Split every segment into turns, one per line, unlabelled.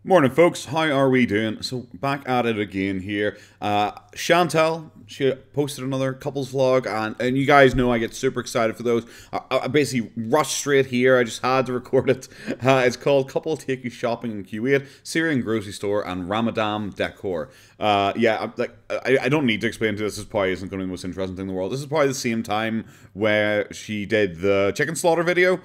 Morning, folks. How are we doing? So back at it again here. Chantal, she posted another couples vlog, and you guys know I get super excited for those. I basically rushed straight here. I just had to record it. It's called "Couple Take You Shopping in Kuwait," Syrian grocery store, and Ramadan decor. Yeah, I don't need to explain to this. This probably isn't going to be the most interesting thing in the world. This is probably the same time where she did the chicken slaughter video.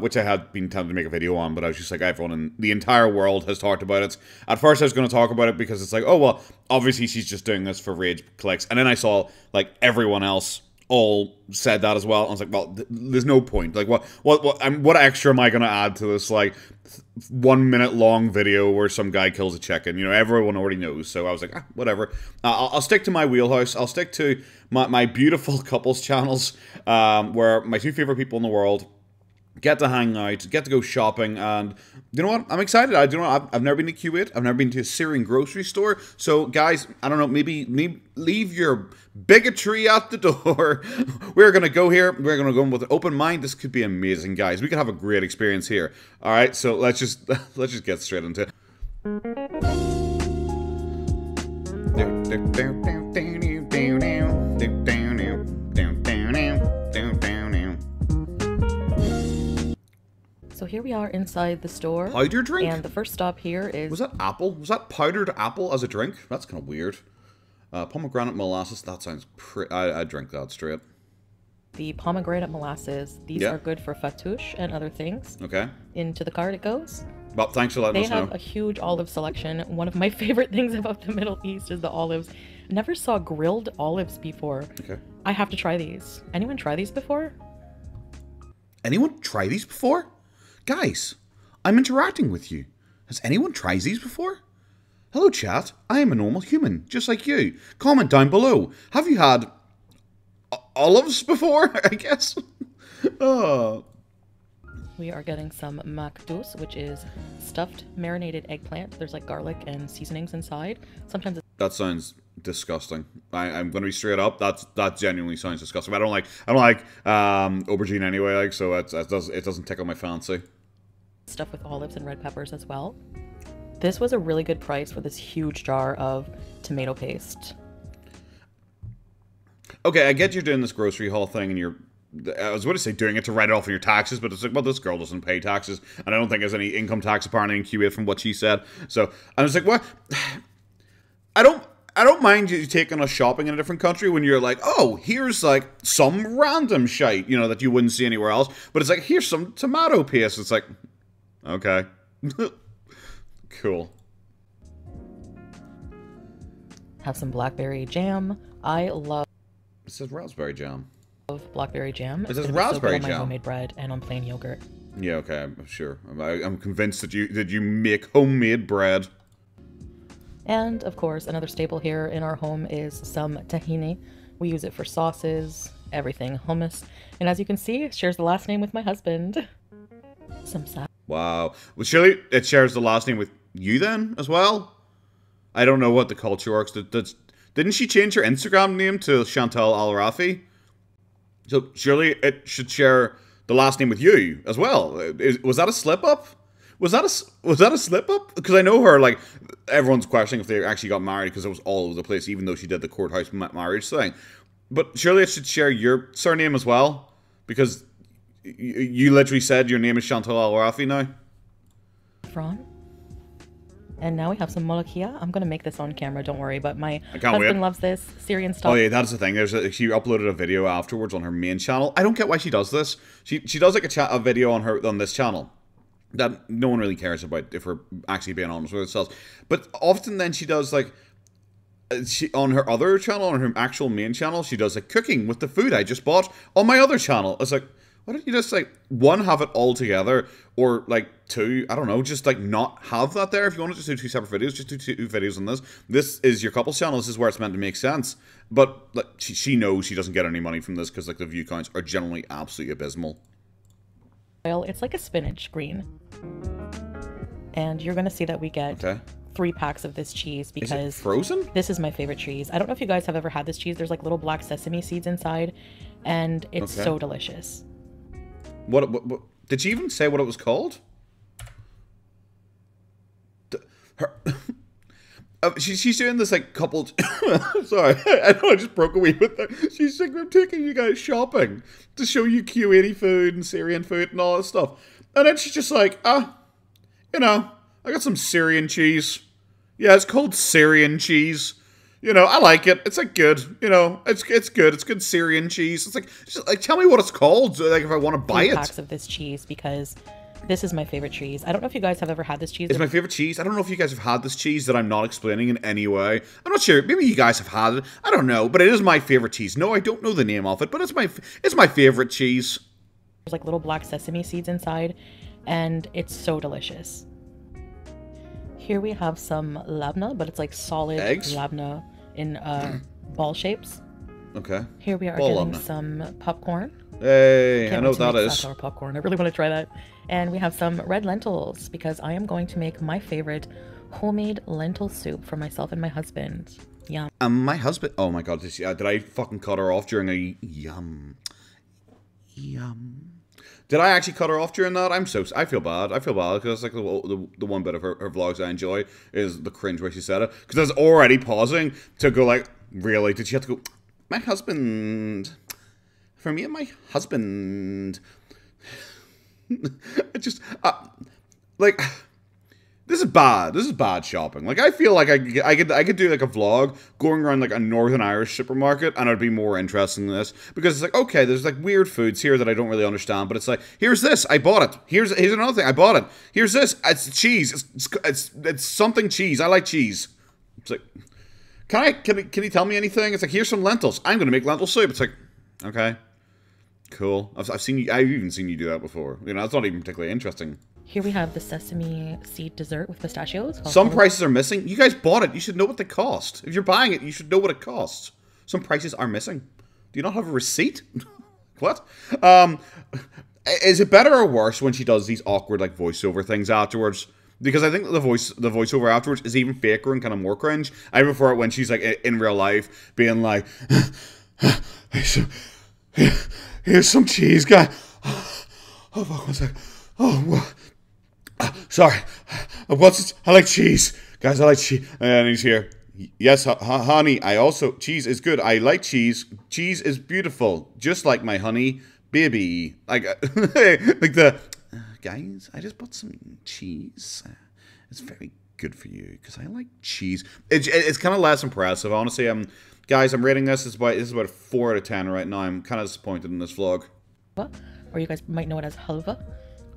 Which I had been tempted to make a video on, but I was just like, everyone in the entire world has talked about it. At first I was going to talk about it because it's like, oh, well, obviously she's just doing this for rage clicks. And then I saw, like, everyone else all said that as well. I was like, well, there's no point. Like, what extra am I going to add to this, like, 1 minute long video where some guy kills a chicken? You know, everyone already knows. So I was like, whatever. I'll stick to my wheelhouse. I'll stick to my beautiful couples channels, where my two favorite people in the world get to hang out, get to go shopping, and you know what? I'm excited. I've never been to Kuwait. I've never been to a Syrian grocery store. So, guys, I don't know. Maybe leave your bigotry at the door. We're gonna go here. We're gonna go in with an open mind. This could be amazing, guys. We could have a great experience here. All right. So let's just get straight into it.
So here we are inside the store.
Powder drink?
And the first stop here is...
Was that apple? Was that powdered apple as a drink? That's kind of weird. Pomegranate molasses. That sounds pretty... I'd drink that straight.
The pomegranate molasses. These are good for fattoush and other things.
Okay.
Into the cart it goes.
Well, thanks for letting us know.
They have a huge olive selection. One of my favorite things about the Middle East is the olives. Never saw grilled olives before. Okay. I have to try these. Anyone try these before?
Anyone try these before? Guys, I'm interacting with you. Has anyone tried these before? Hello, chat. I am a normal human, just like you. Comment down below. Have you had olives before? I guess. Oh.
We are getting some makdous, which is stuffed marinated eggplant. There's like garlic and seasonings inside. Sometimes it's...
That sounds disgusting. I'm going to be straight up. That genuinely sounds disgusting. I don't like aubergine anyway. Like, so it doesn't tickle my fancy.
Stuff with olives and red peppers as well. This was a really good price for this huge jar of tomato paste.
Okay, I get you're doing this grocery haul thing, and I was going to say doing it to write it off on your taxes, but it's like, well, this girl doesn't pay taxes, and I don't think there's any income tax apparently in Kuwait from what she said. So I was like, what? I don't mind you taking us shopping in a different country when you're like, oh, here's like some random shite, you know, that you wouldn't see anywhere else. But it's like, here's some tomato paste. It's like, okay. Cool.
Have some blackberry jam. I love...
It says raspberry jam.
Blackberry jam.
It says raspberry
on
jam.
my homemade bread and on plain yogurt.
Yeah, okay, I'm sure. I'm convinced that you make homemade bread.
And, of course, another staple here in our home is some tahini. We use it for sauces, everything, hummus. And as you can see, it shares the last name with my husband. Some salad. Wow.
Well, surely it shares the last name with you then, as well? I don't know what the culture works. Didn't she change her Instagram name to Chantal Al Rafi? So surely it should share the last name with you, as well. Was that a slip-up? Was that a slip-up? Because I know her, like, everyone's questioning if they actually got married because it was all over the place, even though she did the courthouse marriage thing. But surely it should share your surname as well, because you literally said your name is Chantal Al Rafi now.
And now we have some molokhia. I'm going to make this on camera, don't worry, but my husband loves this Syrian stuff.
Oh yeah, that's the thing. She uploaded a video afterwards on her main channel. I don't get why she does this. She does like a video on this channel that no one really cares about, if we're actually being honest with ourselves. But often then she does like, on her other channel, on her actual main channel, she does like cooking with the food I just bought on my other channel. It's like, why don't you just like, one, have it all together, or like two, I don't know, just like not have that there. If you want to just do two separate videos, just do two videos on this. This is your couples channel. This is where it's meant to make sense. But like, she knows she doesn't get any money from this because like the view counts are generally absolutely abysmal.
It's like a spinach green. And you're going to see that we get 3 packs of this cheese because...
Is it frozen?
This is my favorite cheese. I don't know if you guys have ever had this cheese. There's like little black sesame seeds inside. And it's so delicious.
What did she even say what it was called? her. She's doing this like coupled. Sorry, I know I just broke away with that. She's like, I'm taking you guys shopping to show you Kuwaiti food and Syrian food and all that stuff. And then she's just like, you know, I got some Syrian cheese. Yeah, it's called Syrian cheese. You know, I like it. It's like good. You know, it's good. It's good Syrian cheese. It's like, just, like, tell me what it's called. So, like, if I want to buy it.
Packs of this cheese because this is my favorite cheese. I don't know if you guys have ever had this cheese.
It's my favorite cheese. I don't know if you guys have had this cheese that I'm not explaining in any way. I'm not sure. Maybe you guys have had it. I don't know, but it is my favorite cheese. No, I don't know the name of it, but it's my favorite cheese.
There's like little black sesame seeds inside, and it's so delicious. Here we have some labna, but it's like solid
eggs?
Labna in ball shapes.
Okay.
Here we are
Ball
getting
labna.
some popcorn.
Hey, I know what that is.
Safflower popcorn. I really want to try that. And we have some red lentils because I am going to make my favorite homemade lentil soup for myself and my husband. Yum.
My husband. Oh my god! Did I fucking cut her off during a yum? Did I actually cut her off during that? I feel bad. I feel bad because like the one bit of her vlogs I enjoy is the cringe where she said it. Because I was already pausing to go like, really? Did she have to go? My husband. For me and my husband. It just like. This is bad. This is bad shopping. Like, I feel like I could do, like, a vlog going around, like, a Northern Irish supermarket, and I'd be more interested in this. Because it's like, okay, there's, like, weird foods here that I don't really understand, but it's like, here's this, I bought it. Here's another thing, I bought it. Here's this, it's cheese. It's something cheese. I like cheese. It's like, can you tell me anything? It's like, here's some lentils. I'm going to make lentil soup. It's like, okay, cool. I've even seen you do that before. You know, that's not even particularly interesting.
Here we have the sesame seed dessert with pistachios.
Some prices are missing. You guys bought it. You should know what they cost. If you're buying it, you should know what it costs. Some prices are missing. Do you not have a receipt? What? Is it better or worse when she does these awkward like voiceover things afterwards? Because I think the voiceover afterwards is even faker and kind of more cringe. I prefer it when she's like in real life being like, here's some cheese, guy. Oh, fuck, one sec. Oh, what? Sorry, I like cheese. Guys, I like cheese. And he's here. Yes, honey, I also... Cheese is good. I like cheese. Cheese is beautiful. Just like my honey baby. Like, like the... guys, I just bought some cheese. It's very good for you, because I like cheese. It's kind of less impressive, honestly. Guys, I'm rating this. This is about a 4 out of 10 right now. I'm kind of disappointed in this vlog.
Or you guys might know it as halva.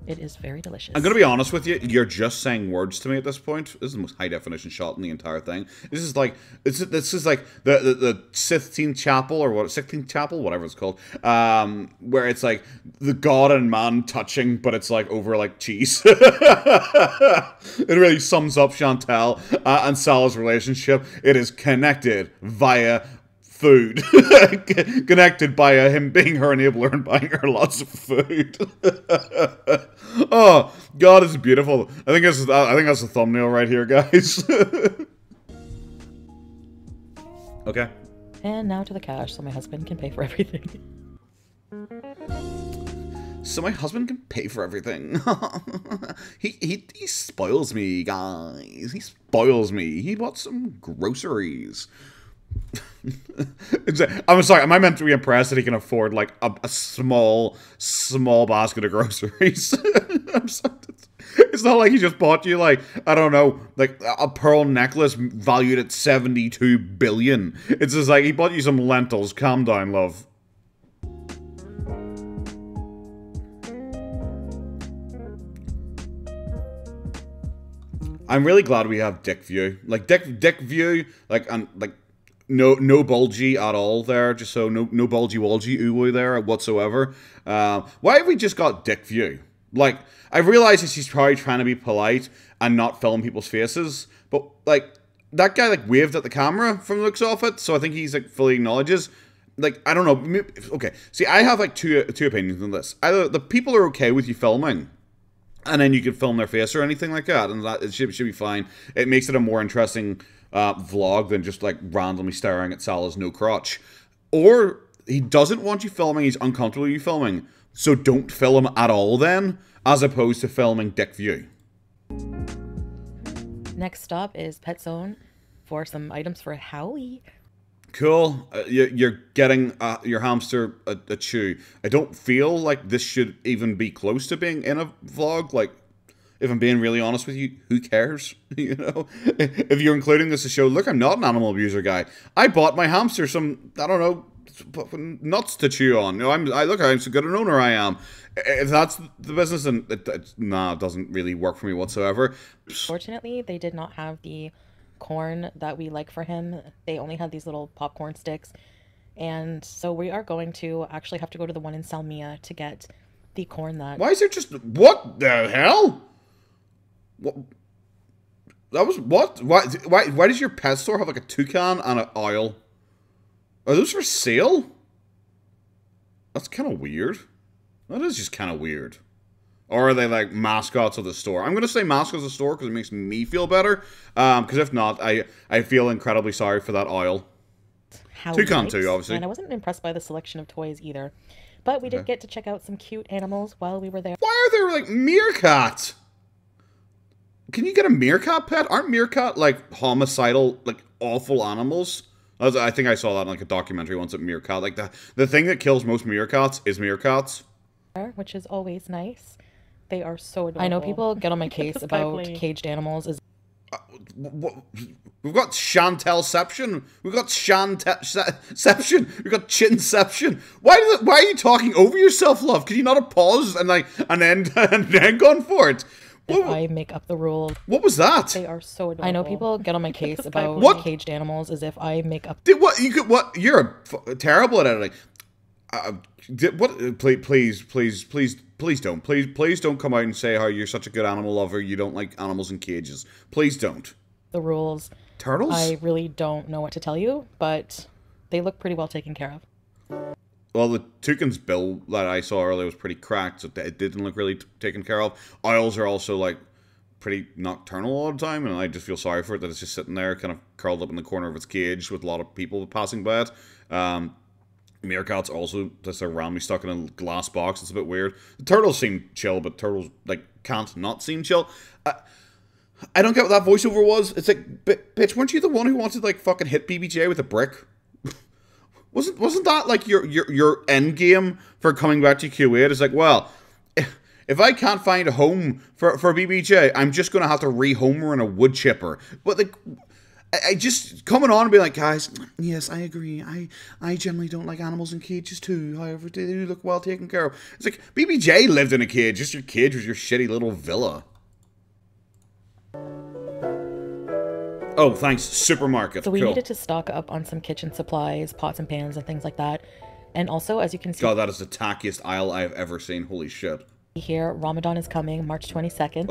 It is very delicious.
I'm going to be honest with you. You're just saying words to me at this point. This is the most high definition shot in the entire thing. This is like the 16th chapel or what 16th chapel, whatever it's called. Where it's like the God and man touching, but it's like over like cheese. It really sums up Chantal and Salah's relationship. It is connected via food. Connected by him being her enabler and buying her lots of food. Oh God, it's beautiful. I think that's the thumbnail right here, guys. Okay.
And now to the cash, so my husband can pay for everything.
So my husband can pay for everything. he spoils me, guys. He spoils me. He bought some groceries. I'm sorry, am I meant to be impressed that he can afford like a small basket of groceries? I'm sorry. It's not like he just bought you like, I don't know, like a pearl necklace valued at 72 billion. It's just like he bought you some lentils. Calm down, love. I'm really glad we have Dick View. Like Dick View, like no bulgy at all there, just so no bulgy walgy ooey there whatsoever. Why have we just got Dick View? Like, I realize that she's probably trying to be polite and not film people's faces, but like that guy like waved at the camera from the looks of it, so I think he's like fully acknowledges. Like, I don't know. Okay, see, I have like two opinions on this. Either the people are okay with you filming, and then you can film their face or anything like that, and that it should be fine. It makes it a more interesting vlog than just like randomly staring at Salah's no crotch. Or he doesn't want you filming, he's uncomfortable with you filming, so don't film at all then, as opposed to filming Dick View.
Next stop is Pet Zone for some items for Howie.
Cool. You're getting your hamster a chew. I don't feel like this should even be close to being in a vlog. Like, if I'm being really honest with you, who cares? You know, if you're including this to show, look, I'm not an animal abuser guy. I bought my hamster some, I don't know, nuts to chew on. You know, I'm so good an owner I am. If that's the business, then it doesn't really work for me whatsoever.
Fortunately, they did not have the corn that we like for him. They only had these little popcorn sticks. And so we are going to actually have to go to the one in Salmia to get the corn that...
Why is there just... What the hell? What? That was... What? Why does your pet store have like a toucan and an owl? Are those for sale? That's kind of weird. That is just kind of weird. Or are they like mascots of the store? I'm going to say mascots of the store because it makes me feel better. Because if not, I feel incredibly sorry for that owl. Toucan too, obviously.
And I wasn't impressed by the selection of toys either. But we did get to check out some cute animals while we were there.
Why are there like meerkats? Can you get a meerkat pet? Aren't meerkat like homicidal, like awful animals? I think I saw that in like a documentary once at meerkat. Like the thing that kills most meerkats is meerkats.
Which is always nice. They are so adorable. I know people get on my case about caged animals.
We've got Chantelception. We've got Chantelception. We've got Chinception. Why are you talking over yourself, love? Could you not have paused and then gone for it?
If I make up the rules.
What was that?
They are so adorable. I know people get on my case about caged animals as if I make up...
What? You're terrible at editing. Please don't come out and say how you're such a good animal lover. You don't like animals in cages. Please don't.
The rules.
Turtles?
I really don't know what to tell you, but they look pretty well taken care of.
Well, the toucan's bill that I saw earlier was pretty cracked, so it didn't look really taken care of. Owls are also like pretty nocturnal all the time, and I just feel sorry for it that it's just sitting there, kind of curled up in the corner of its cage with a lot of people passing by it. Meerkats also just are randomly stuck in a glass box. It's a bit weird. The turtles seem chill, but turtles like can't not seem chill. I don't get what that voiceover was. It's like, bitch, weren't you the one who wanted to like fucking hit BBJ with a brick? Wasn't that like your end game for coming back to Q8? It's like, well, if I can't find a home for BBJ, I'm just gonna have to rehome her in a wood chipper. But like, I just coming on and be like, guys, yes, I agree. I generally don't like animals in cages too. However, they do look well taken care of. It's like BBJ lived in a cage. Just your cage was your shitty little villa. Oh, thanks, supermarket.
So we needed to stock up on some kitchen supplies, pots and pans and things like that. And also, as you can see...
God, that is the tackiest aisle I've ever seen. Holy shit.
Here, Ramadan is coming, March 22nd.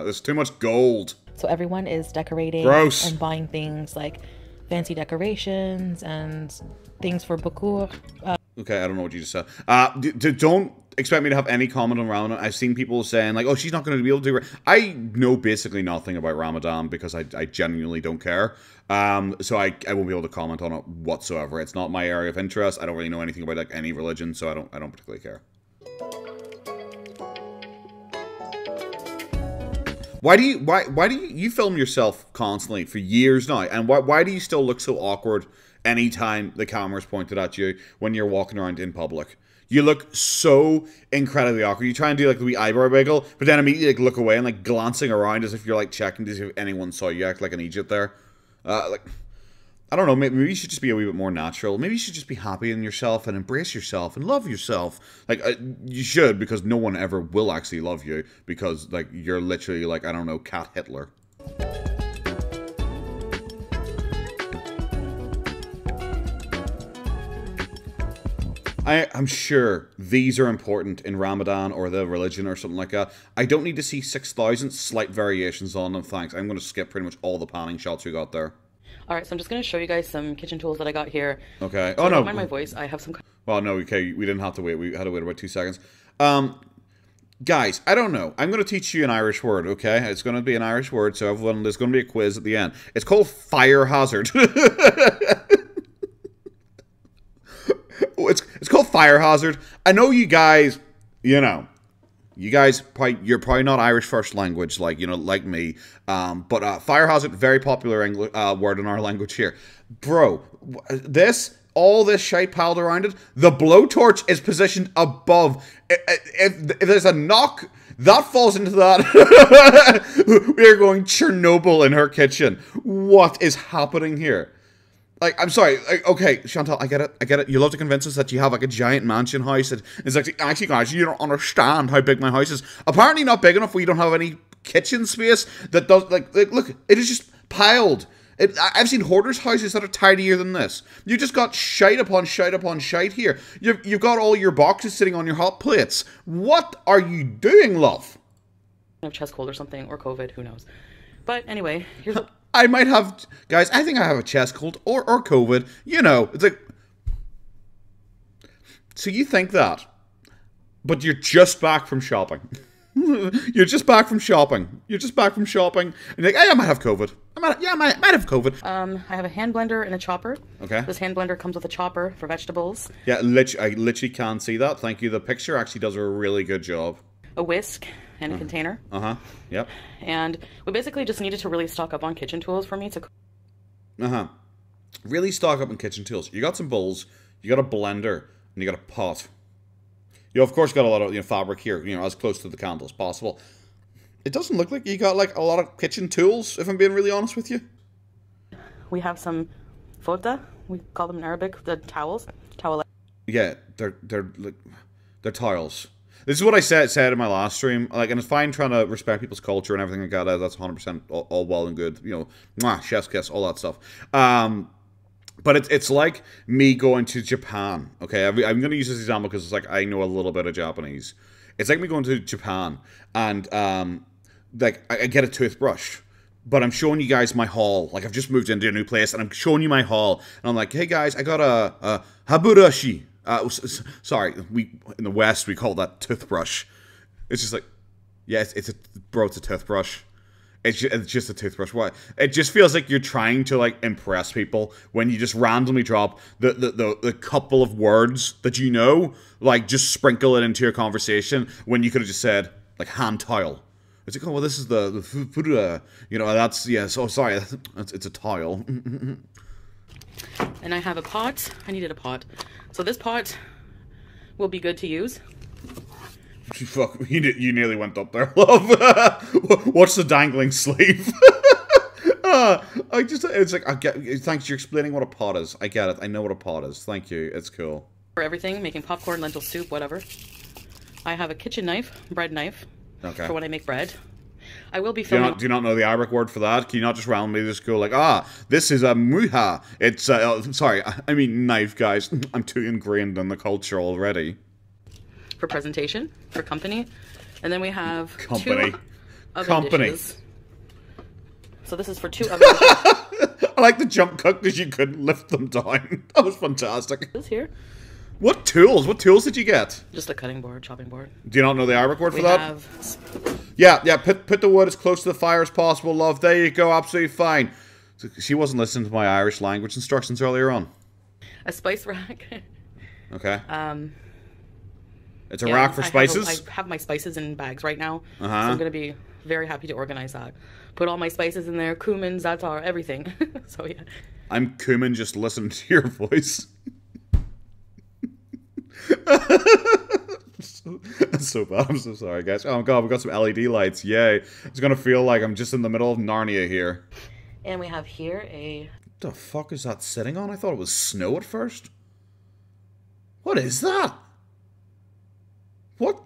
There's too much gold.
So everyone is decorating and buying things like fancy decorations and things for Bukur.
Okay, I don't know what you just said. Don't expect me to have any comment on Ramadan. I've seen people saying, like, oh, she's not going to be able to do it. I know basically nothing about Ramadan because I genuinely don't care. So I won't be able to comment on it whatsoever. It's not my area of interest. I don't really know anything about, like, any religion, so I don't particularly care. Why do you film yourself constantly for years now? And why do you still look so awkward anytime the camera's pointed at you when you're walking around in public? You look so incredibly awkward. You try and do like the wee eyebrow wiggle, but then immediately like look away and like glancing around as if you're like checking to see if anyone saw you act like an Egypt there. Like, I don't know, maybe you should just be a wee bit more natural. Maybe you should just be happy in yourself and embrace yourself and love yourself. Like, you should, because no one ever will actually love you, because, like, you're literally, like, I don't know, Cat Hitler. I'm sure these are important in Ramadan or the religion or something like that. I don't need to see 6,000 slight variations on them, thanks. I'm going to skip pretty much all the panning shots we got there.
Alright, so I'm just going to show you guys some kitchen tools that I got here.
Okay.
So don't mind my voice. I have some...
Well, no, okay. We didn't have to wait. We had to wait about 2 seconds. Guys, I don't know. I'm going to teach you an Irish word, okay? It's going to be an Irish word, so everyone, there's going to be a quiz at the end. It's called fire hazard. It's called fire hazard. I know you guys, you know, You guys, you're probably not Irish first language, like, you know, like me. But fire hazard, very popular English word in our language here. Bro, all this shite piled around it, the blowtorch is positioned above. If there's a knock, that falls into that. We are going Chernobyl in her kitchen. What is happening here? Like, I'm sorry. Like, okay, Chantal, I get it. You love to convince us that you have like a giant mansion house. It's actually, guys, you don't understand how big my house is. Apparently, not big enough where you don't have any kitchen space. That does like look, it is just piled. I've seen hoarders' houses that are tidier than this. You just got shite upon shite upon shite here. You've got all your boxes sitting on your hot plates. What are you doing, love?
I have chest cold or something, or COVID, who knows. But anyway, here's what...
I might have, guys, I think I have a chest cold or COVID. You know, it's like, so you think that, but you're just back from shopping. You're just back from shopping. And you're like, hey, I might have COVID. I might have COVID.
I have a hand blender and a chopper.
Okay.
This hand blender comes with a chopper for vegetables.
Yeah, I literally can see that. Thank you. The picture actually does a really good job.
A whisk and a container.
Yep.
And we basically just needed to really stock up on kitchen tools for me to...
Really stock up on kitchen tools. You got some bowls, you got a blender, and you got a pot. You of course got a lot of fabric here, as close to the candle as possible. It doesn't look like you got like a lot of kitchen tools, if I'm being really honest with you.
We have some fota, we call them in Arabic, the towels.
Yeah, they're towels. This is what I said in my last stream. Like, and it's fine trying to respect people's culture and everything like that. That's 100% all well and good. Mwah, chef's kiss, all that stuff. But it's like me going to Japan. Okay, I'm going to use this example because it's like I know a little bit of Japanese. It's like me going to Japan and like I get a toothbrush, but I'm showing you guys my haul. Like I've just moved into a new place and I'm showing you my haul, and I'm like, hey guys, I got a haburashi. Sorry, in the West we call that toothbrush. It's just like, yeah, it's a toothbrush. It's just a toothbrush. Why? It just feels like you're trying to like impress people when you just randomly drop the couple of words that like just sprinkle it into your conversation when you could have just said like hand towel. It's like, oh well, this is the food. That's Oh, sorry, it's a tile.
And I have a pot. I needed a pot. So this pot will be good to use.
Fuck, you nearly went up there, love. Watch the dangling sleeve. It's like, thanks, you're explaining what a pot is. I get it. I know what a pot is. Thank you. It's cool.
For everything, making popcorn, lentil soup, whatever. I have a kitchen knife, bread knife. Okay. For when I make bread. I will be filming...
Do you not know the Arabic word for that? Can you not just randomly just go like, this is a muha. It's, sorry, I mean knife, guys. I'm too ingrained in the culture already.
For presentation, for company. And then we have
company.
Two oven dishes. So this is for 2 oven dishes.
I like the jump cut because you couldn't lift them down. That was fantastic.
This here.
What tools? What tools did you get?
Just a cutting board, chopping board.
Do you not know the Arabic word for that?
We have...
Yeah, put the wood as close to the fire as possible, love. There you go, absolutely fine. She wasn't listening to my Irish language instructions earlier on.
A spice rack.
Okay. It's a rack for spices?
I have my spices in bags right now, so I'm going to be very happy to organize that. Put all my spices in there, cumin, za'atar, everything. So, yeah.
I'm cumin just listening to your voice. That's so bad. I'm so sorry, guys. Oh, God, we got some LED lights. Yay. It's going to feel like I'm just in the middle of Narnia here.
And we have here a...
What the fuck is that sitting on? I thought it was snow at first. What is that? What?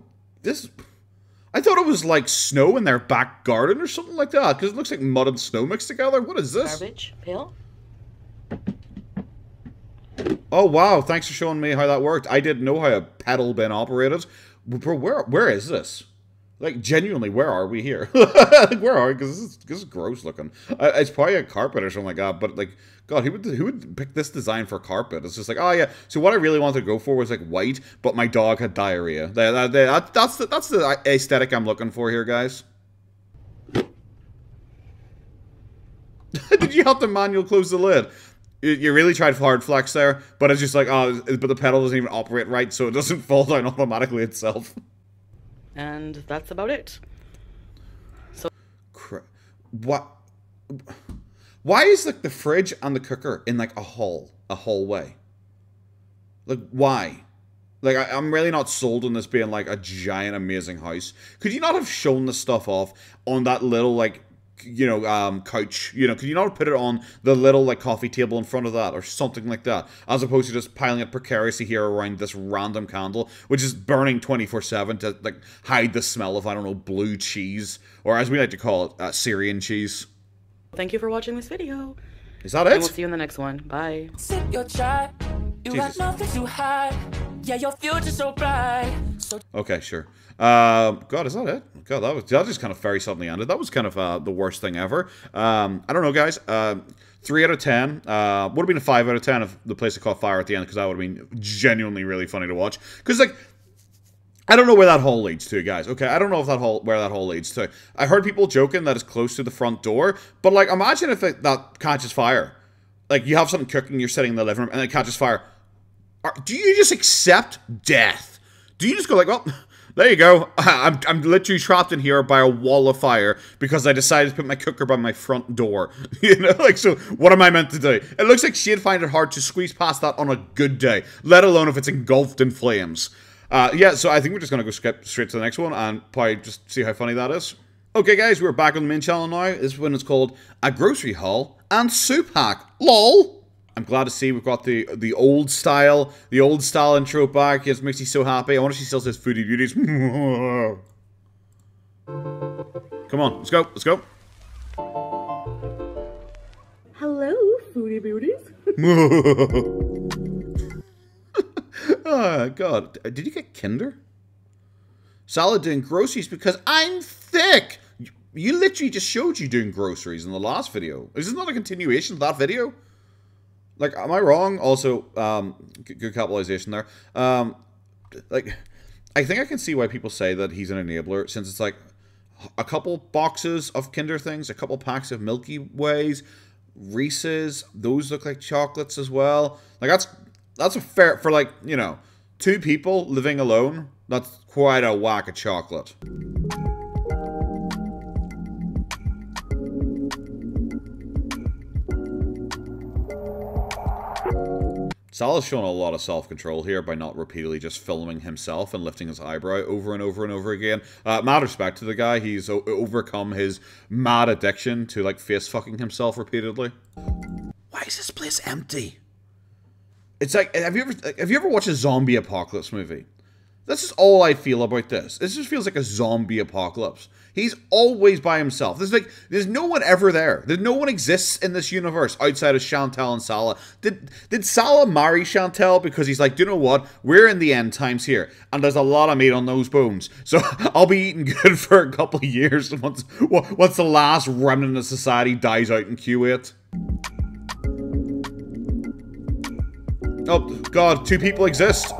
I thought it was like snow in their back garden or something like that, because it looks like mud and snow mixed together. What is this?
Garbage pail.
Oh wow, thanks for showing me how that worked. I didn't know how a pedal bin operated. Bro, where is this? Like, genuinely, where are we here? Like, where are we? Because this is gross looking. It's probably a carpet or something like that, but like, God, who would pick this design for carpet? It's just like, oh yeah. So what I really wanted to go for was like white, but my dog had diarrhea. That's the aesthetic I'm looking for here, guys. Did you help the manual close the lid? You really tried hard flex there, but it's just like, but the pedal doesn't even operate right, so it doesn't fall down automatically itself.
And that's about it. So
What? Why is like the fridge and the cooker in like a hallway? Like why? Like I'm really not sold on this being like a giant amazing house. Could you not have shown the stuff off on that little like couch? Could you not have put it on the little like coffee table in front of that or something like that, as opposed to just piling it precariously here around this random candle, which is burning 24/7 to like hide the smell of, I don't know, blue cheese, or as we like to call it, Syrian cheese.
thank you for watching this video.
Is that it?
And we'll see you in the next one. Bye.
You got nothing to hide. Yeah, your future's so bright. Okay, sure. God, is that it? God, that just kind of very suddenly ended. That was kind of the worst thing ever. I don't know, guys. 3 out of 10. Would have been a 5 out of 10 if the place had caught fire at the end, because that would have been genuinely really funny to watch. Because, like, I don't know where that hole leads to, guys. Okay, I don't know if where that hole leads to. I heard people joking that it's close to the front door, but, like, imagine if that catches fire. Like, you have something cooking, you're sitting in the living room, and it catches fire. Do you just accept death? Do you just go like, well, there you go. I'm literally trapped in here by a wall of fire because I decided to put my cooker by my front door. Like, so what am I meant to do? It looks like she'd find it hard to squeeze past that on a good day, let alone if it's engulfed in flames. Yeah, so I think we're just going to go skip straight to the next one and probably just see how funny that is. Okay, guys, we're back on the main channel now. This one is called A Grocery Haul and Soup Hack. LOL! I'm glad to see we've got the old style intro back. It makes me so happy. I wonder if she still says Foodie Beauties. Come on, let's go, let's go.
Hello, Foodie Beauties.
Oh, God. Did you get Kinder? Salah doing groceries because I'm thick. You literally just showed you doing groceries in the last video. Is this not a continuation of that video? Like, am I wrong? Also, good capitalization there. Like, I think I can see why people say that he's an enabler, since it's like a couple boxes of Kinder things, a couple packs of Milky Ways, Reese's. Those look like chocolates as well. Like, that's a fair, for like, 2 people living alone, that's quite a whack of chocolate. Salah's showing a lot of self-control here by not repeatedly just filming himself and lifting his eyebrow over and over and over again. Mad respect to the guy. He's overcome his mad addiction to, like, face-fucking himself repeatedly. Why is this place empty? It's like, have you ever watched a zombie apocalypse movie? This is all I feel about this. This just feels like a zombie apocalypse. He's always by himself. There's no one ever there. No one exists in this universe outside of Chantal and Salah. Did Salah marry Chantal because he's like, do you know what? We're in the end times here, and there's a lot of meat on those bones, so I'll be eating good for a couple of years once the last remnant of society dies out in Kuwait. Oh, God, 2 people exist.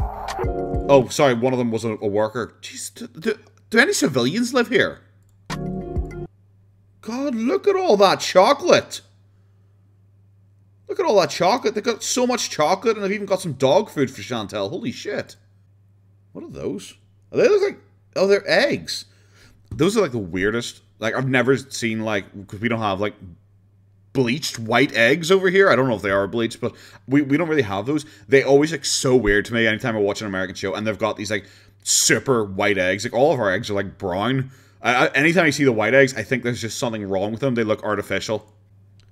Oh, sorry, one of them was a worker. Jeez, do any civilians live here? God, look at all that chocolate. Look at all that chocolate. They've got so much chocolate, and they've even got some dog food for Chantal. Holy shit. What are those? They look like... Oh, they're eggs. Those are like the weirdest... Like, I've never seen, like... Because we don't have, like... bleached white eggs over here. I don't know if they are bleached, but we don't really have those. They always look so weird to me anytime I watch an American show, and they've got these like super white eggs. Like, all of our eggs are like brown. Anytime I see the white eggs, I think there's just something wrong with them. They look artificial.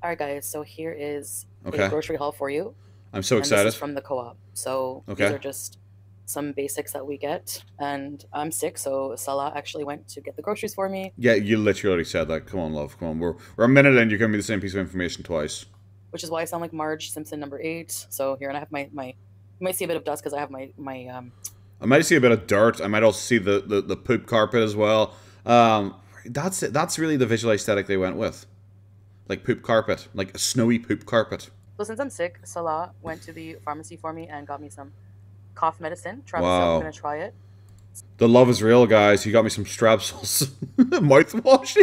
Alright guys, so here is a grocery haul for you.
I'm so excited.
This is from the co-op. So these are just some basics that we get, and I'm sick, so Salah actually went to get the groceries for me.
Yeah, you literally already said that. Come on, love. Come on. We're a minute in. You're giving me the same piece of information twice.
Which is why I sound like Marge Simpson number 8. So here, and I have my you might see a bit of dust because I have my
I might see a bit of dirt. I might also see the poop carpet as well. That's it. That's really the visual aesthetic they went with, like poop carpet, like a snowy poop carpet.
So since I'm sick, Salah went to the pharmacy for me and got me some cough medicine. Try
wow.
I'm gonna try it.
The love is real, guys. He got me some Strepsils mouthwash.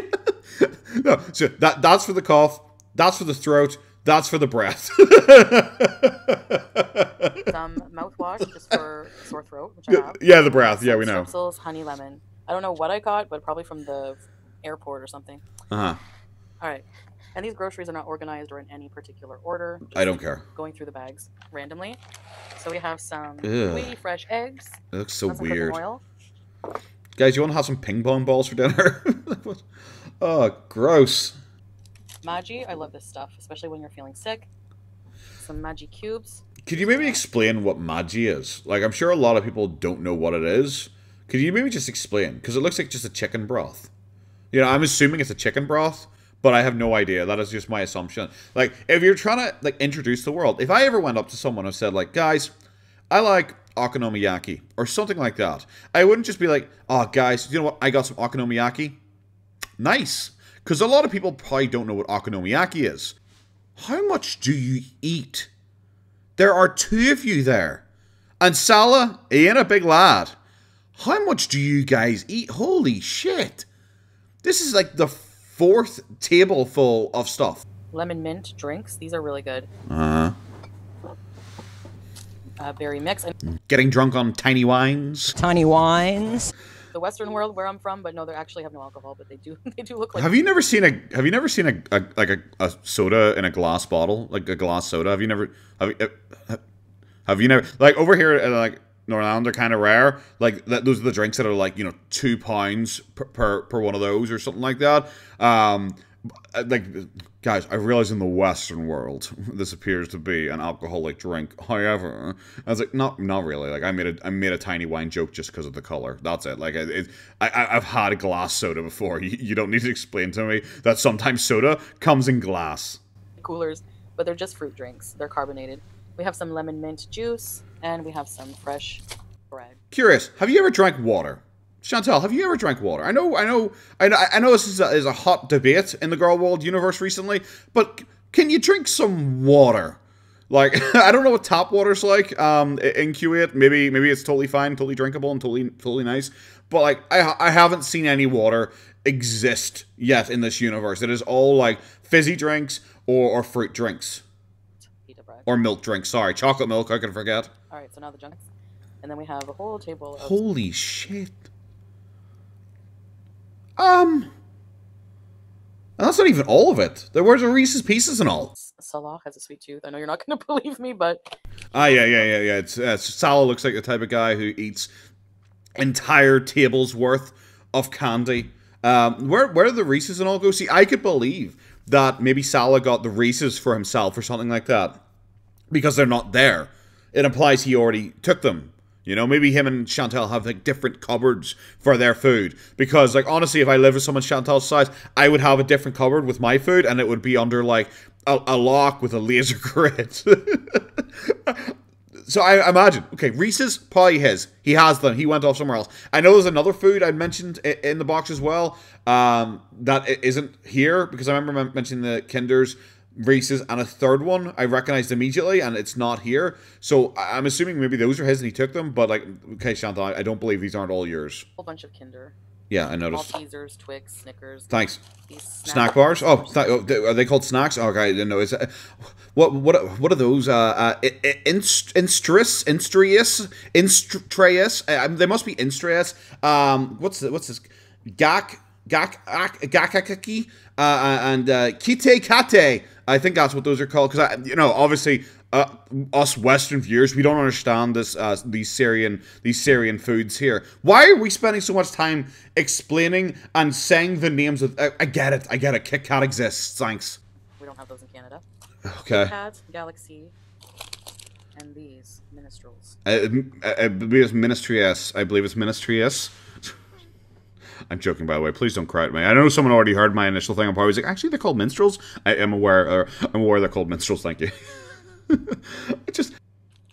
No, so that's for the cough. That's for the throat. That's for the breath.
Some mouthwash just for sore throat, which I have.
Yeah, the breath. Yeah, we know.
Strepsils, honey lemon. I don't know what I got, but probably from the airport or something.
Uh-huh.
All right. And these groceries are not organized or in any particular order.
I don't care.
Going through the bags randomly. So we have some
Ugh.
wee fresh eggs.
It looks so
some
weird.
cooking oil.
Guys, you want to have some ping pong balls for dinner? Oh, gross.
Maggi. I love this stuff, especially when you're feeling sick. Some Maggi cubes.
Could you maybe explain what Maggi is? Like, I'm sure a lot of people don't know what it is. Could you maybe just explain? Because it looks like just a chicken broth. You know, I'm assuming it's a chicken broth, but I have no idea. That is just my assumption. Like, if you're trying to, like, introduce the world, if I ever went up to someone and said, like, guys, I like okonomiyaki, or something like that, I wouldn't just be like, oh, guys, you know what? I got some okonomiyaki. Nice. Because a lot of people probably don't know what okonomiyaki is. How much do you eat? There are two of you there. And Salah, he ain't a big lad. How much do you guys eat? Holy shit. This is like the fourth table full of stuff.
Lemon mint drinks. These are really good. Berry mix.
Getting drunk on tiny wines.
Tiny wines.
The Western world where I'm from, but no, they actually have no alcohol, but they do look like.
Have you never seen a soda in a glass bottle, like a glass soda? Have you never like over here like Northern Ireland, they're kind of rare. Like those are the drinks that are like, you know, £2 per one of those or something like that. Like, guys, I realize in the Western world this appears to be an alcoholic drink. However, I was like, not really. Like, I made a tiny wine joke just because of the color. That's it. Like, I've had a glass soda before. You don't need to explain to me that sometimes soda comes in glass.
Coolers, but they're just fruit drinks. They're carbonated. We have some lemon mint juice, and we have some fresh bread.
Curious, have you ever drank water? Chantal, have you ever drank water? I know this is a hot debate in the Gorlworld universe recently, but can you drink some water? Like, I don't know what tap water's like in Kuwait. Maybe it's totally fine, totally drinkable, and totally nice. But like, I haven't seen any water exist yet in this universe. It is all like fizzy drinks or fruit drinks.
Pita bread.
Or milk drinks. Sorry, chocolate milk. I can forget.
All right, so now the junks, and then we have a whole table of.
Holy shit. And that's not even all of it. There were Reese's Pieces and all.
Salah has a sweet tooth. I know you're not going to believe me, but...
Yeah. Salah looks like the type of guy who eats entire tables worth of candy. Where did the Reese's and all go? See, I could believe that maybe Salah got the Reese's for himself or something like that. Because they're not there. It implies he already took them. You know, maybe him and Chantal have, like, different cupboards for their food. Because, like, honestly, if I lived with someone Chantal's size, I would have a different cupboard with my food, and it would be under, like, a lock with a laser grid. So I imagine, okay, Reese's, probably his. He has them. He went off somewhere else. I know there's another food I mentioned in the box as well that isn't here, because I remember mentioning the Kinder's, Reese's, and a third one I recognized immediately, and it's not here. So I'm assuming maybe those are his and he took them. But like, okay, Chantal, I don't believe these aren't all yours.
Whole bunch of Kinder.
Yeah, I noticed.
Maltesers, Twix, Snickers.
Thanks.
These
Snack bars? Oh, are they called snacks? Oh, okay, I didn't know. Is what are those? Instrius. They must be Instrius. What's this? Gakakaki and Kite Kate. I think that's what those are called, because obviously us Western viewers, we don't understand this these Syrian foods here. Why are we spending so much time explaining and saying the names of? I get it. Kit Kat exists. Thanks.
We don't have those in Canada.
Okay.
Kit Kat, Galaxy, and these Ministrels.
I believe it's Ministry-S. I'm joking, by the way. Please don't cry at me. I know someone already heard my initial thing. I'm probably like, actually, they're called minstrels. I'm aware they're called minstrels. Thank you.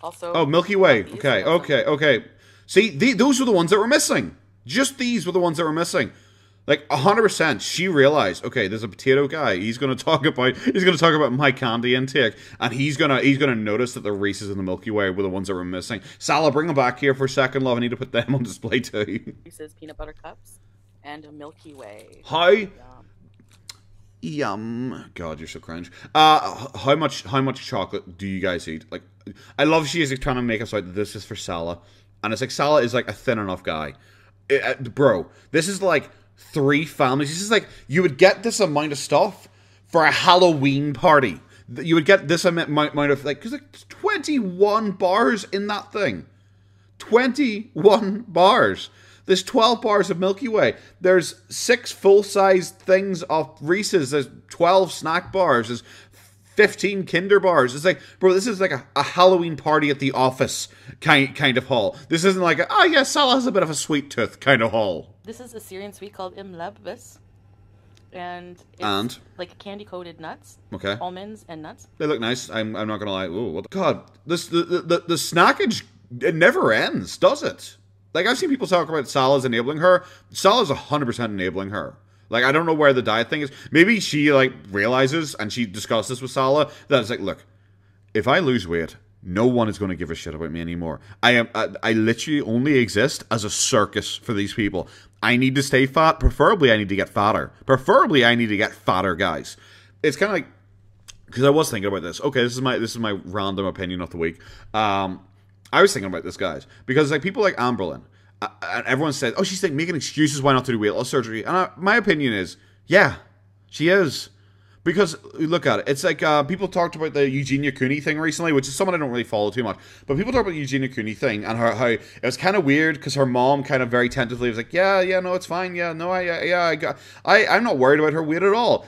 Also,
Milky Way. Okay. See, those were the ones that were missing. Just these were the ones that were missing. Like 100%, she realized, okay, there's a potato guy. He's gonna talk about my candy intake, and he's gonna notice that the Reese's and the Milky Way were the ones that were missing. Salah, bring them back here for a second, love. I need to put them on display too.
Reese's peanut butter cups and a Milky Way.
Hi. Yum. God, you're so cringe. How much chocolate do you guys eat? Like, I love she is trying to make us out that this is for Salah, and it's like Salah is like a thin enough guy. Bro, this is like 3 families. This is like, you would get this amount of stuff for a Halloween party. You would get this amount of, like, because like 21 bars in that thing. 21 bars. There's 12 bars of Milky Way. There's 6 full-size things of Reese's. There's 12 snack bars. There's 15 Kinder bars. It's like, bro, this is like a Halloween party at the office kind of haul. This isn't like, oh yeah, Salah has a bit of a sweet tooth kind of haul.
This is a Syrian sweet called imlebis. And it's like candy-coated nuts.
Okay.
Almonds and nuts.
They look nice. I'm not gonna lie. Ooh, what the God, the snackage, it never ends, does it? Like, I've seen people talk about Salah's enabling her. Salah's 100% enabling her. Like, I don't know where the diet thing is. Maybe she, like, realizes, and she discussed this with Salah, that it's like, look, if I lose weight, no one is going to give a shit about me anymore. I literally only exist as a circus for these people. I need to stay fat. Preferably, I need to get fatter. Preferably, I need to get fatter, guys. It's kind of like, because I was thinking about this. Okay, this is my random opinion of the week. I was thinking about this, guys, because like people like Amberlynn, and everyone said, oh, she's like making excuses why not to do weight loss surgery. And my opinion is, yeah, she is. Because, look at it, it's like, people talked about the Eugenia Cooney thing recently, which is someone I don't really follow too much. But people talk about the Eugenia Cooney thing, and how it was kind of weird, because her mom kind of very tentatively was like, yeah, no, it's fine, yeah, no, I'm not worried about her weight at all.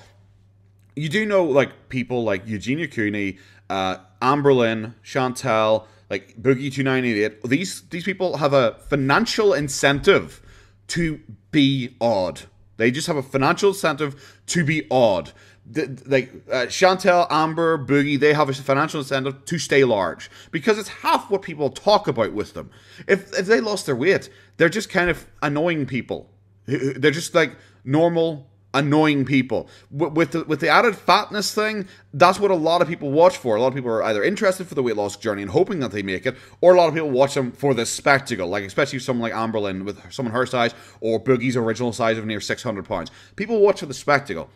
You do know, like, people like Eugenia Cooney, Amberlynn, Chantel, like Boogie2988, these people have a financial incentive to be odd. They just have a financial incentive to be odd. Chantel, Amber, Boogie, they have a financial incentive to stay large. Because it's half what people talk about with them. If they lost their weight, they're just kind of annoying people. They're just like normal, annoying people. With the added fatness thing, that's what a lot of people watch for. A lot of people are either interested for the weight loss journey and hoping that they make it, or a lot of people watch them for the spectacle, like especially someone like Amberlynn with someone her size, or Boogie's original size of near 600 pounds. People watch for the spectacle.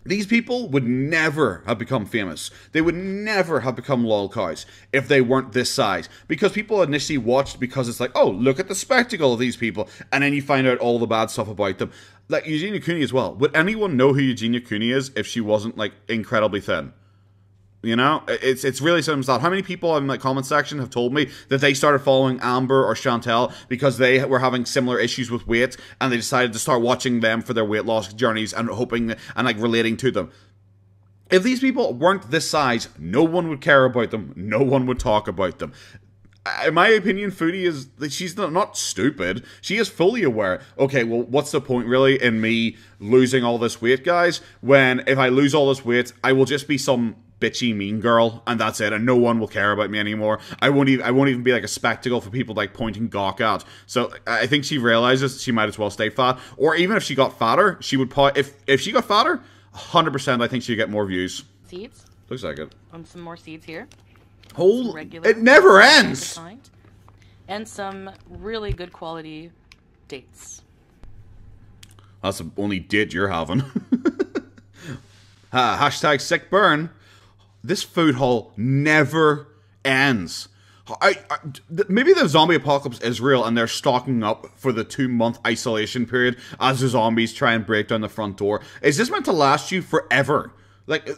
These people would never have become famous. They would never have become lol cows if they weren't this size. Because people initially watched because it's like, oh, look at the spectacle of these people. And then you find out all the bad stuff about them. Like Eugenia Cooney as well. Would anyone know who Eugenia Cooney is if she wasn't, like, incredibly thin? You know? It's really simple as that. How many people in the comment section have told me that they started following Amber or Chantel because they were having similar issues with weight, and they decided to start watching them for their weight loss journeys and hoping and like relating to them? If these people weren't this size, no one would care about them. No one would talk about them. In my opinion, Foodie is, she's not stupid. She is fully aware. Okay, well, what's the point really in me losing all this weight, guys? When if I lose all this weight, I will just be some bitchy mean girl, and that's it, and no one will care about me anymore. I won't even be like a spectacle for people like pointing gawk at. So I think she realizes she might as well stay fat, or even if she got fatter, she would if she got fatter, 100% I think she'd get more views.
Seeds.
Looks like it.
Some more seeds here.
It never ends.
And some really good quality dates.
That's the only date you're having. Hashtag sick burn. This food haul never ends. Maybe the zombie apocalypse is real and they're stocking up for the 2-month isolation period as the zombies try and break down the front door. Is this meant to last you forever? Like,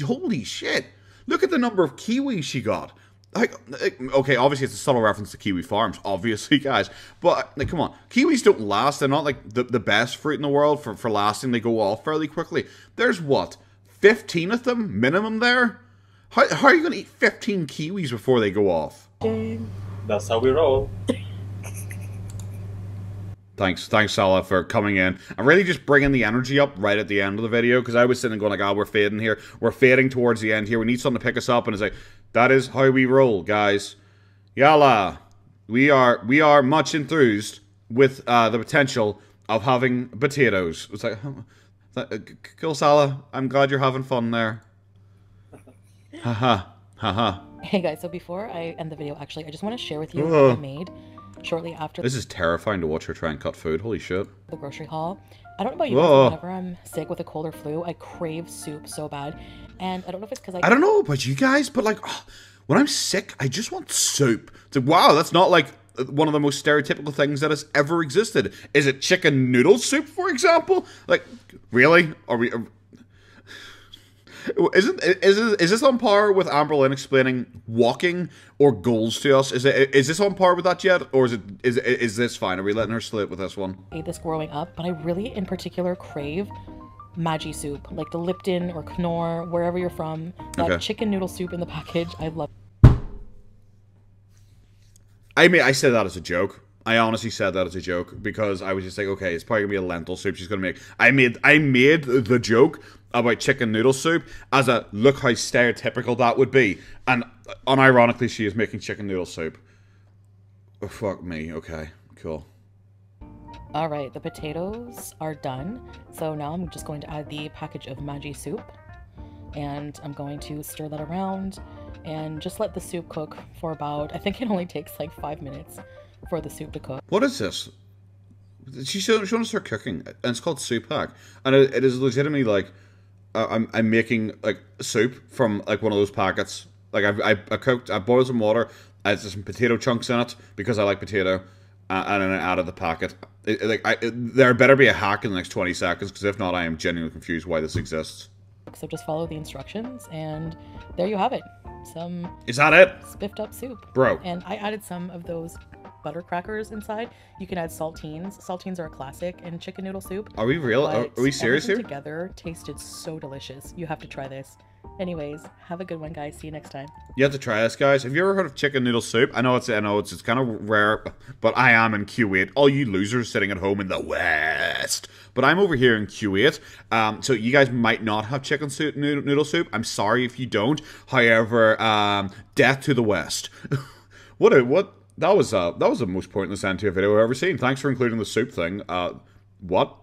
holy shit. Look at the number of kiwis she got. Like, okay, obviously it's a subtle reference to kiwi farms, obviously, guys. But, like, come on. Kiwis don't last. They're not, like, the best fruit in the world for lasting. They go off fairly quickly. There's, what, 15 of them minimum there? How are you going to eat 15 kiwis before they go off?
That's how we roll.
Thanks Salah, for coming in. I'm really just bringing the energy up right at the end of the video, because I was sitting going like, we're fading here. We're fading towards the end here. We need something to pick us up, and it's like, that is how we roll, guys. Yalla. We are much enthused with the potential of having potatoes. It's like, cool, Salah. I'm glad you're having fun there. Haha. Haha.
Hey guys, so before I end the video, actually, I just want to share with you what I made shortly after.
This is terrifying to watch her try and cut food. Holy shit.
The grocery haul. I don't know about you guys, whenever I'm sick with a cold or flu, I crave soup so bad. And I don't know if it's because
I don't know about you guys, but like, when I'm sick, I just want soup. It's like, wow, that's not like one of the most stereotypical things that has ever existed. Is it chicken noodle soup, for example? Like, really? Are we? Is this on par with Amber Lynn explaining walking or goals to us? Is this on par with that yet, or is this fine? Are we letting her slip with this one?
I ate this growing up, but I really, in particular, crave Maggi soup, like the Lipton or Knorr, wherever you're from. That chicken noodle soup in the package, I love.
I mean, I said that as a joke. I honestly said that as a joke because I was just like, okay, it's probably gonna be a lentil soup she's gonna make. I made the joke about chicken noodle soup as a look how stereotypical that would be, and unironically, she is making chicken noodle soup. Oh, fuck me. Okay, cool.
All right, the potatoes are done. So now I'm just going to add the package of Maggi soup, and I'm going to stir that around and just let the soup cook for about, I think it only takes like 5 minutes for the soup to cook.
What is this? She's showing us her cooking, and it's called Soup Hack, and it is legitimately like I'm making like soup from like one of those packets. Like I boiled some water, I had some potato chunks in it because I like potato, and then I added the packet. There better be a hack in the next 20 seconds, because if not, I am genuinely confused why this exists.
So just follow the instructions, and there you have it. Some
Is that it?
Spiffed up soup.
Bro.
And I added some of those butter crackers inside. You can add saltines. Saltines are a classic in chicken noodle soup.
Are we real? Are we serious here?
Together tasted so delicious. You have to try this. Anyways, have a good one, guys. See you next time.
You have to try this, guys. Have you ever heard of chicken noodle soup? I know it's kind of rare, but I am in Kuwait. All you losers sitting at home in the West. But I'm over here in Kuwait. So you guys might not have chicken noodle soup. I'm sorry if you don't. However, death to the West. That was the most pointless end to a video I've ever seen. Thanks for including the soup thing. What?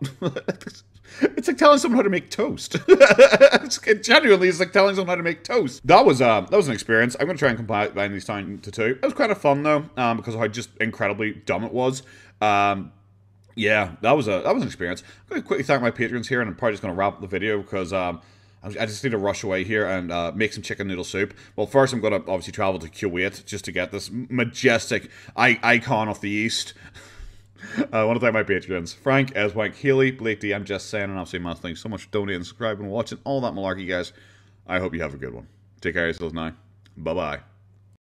It's like telling someone how to make toast. It genuinely is like telling someone how to make toast. That was an experience. I'm gonna try and combine these down to 2. It was kind of fun though, because of how just incredibly dumb it was. Yeah, that was an experience. I'm gonna quickly thank my patrons here, and I'm probably just gonna wrap up the video because I just need to rush away here and make some chicken noodle soup. Well, first I'm gonna obviously travel to Kuwait just to get this majestic icon of the East. I want to thank my patrons: Frank, Eswank, Haley, Blake D. I'm just saying, and absolutely must thanks so much for donating, subscribing, watching, all that malarkey, guys. I hope you have a good one. Take care of yourselves now. Bye bye.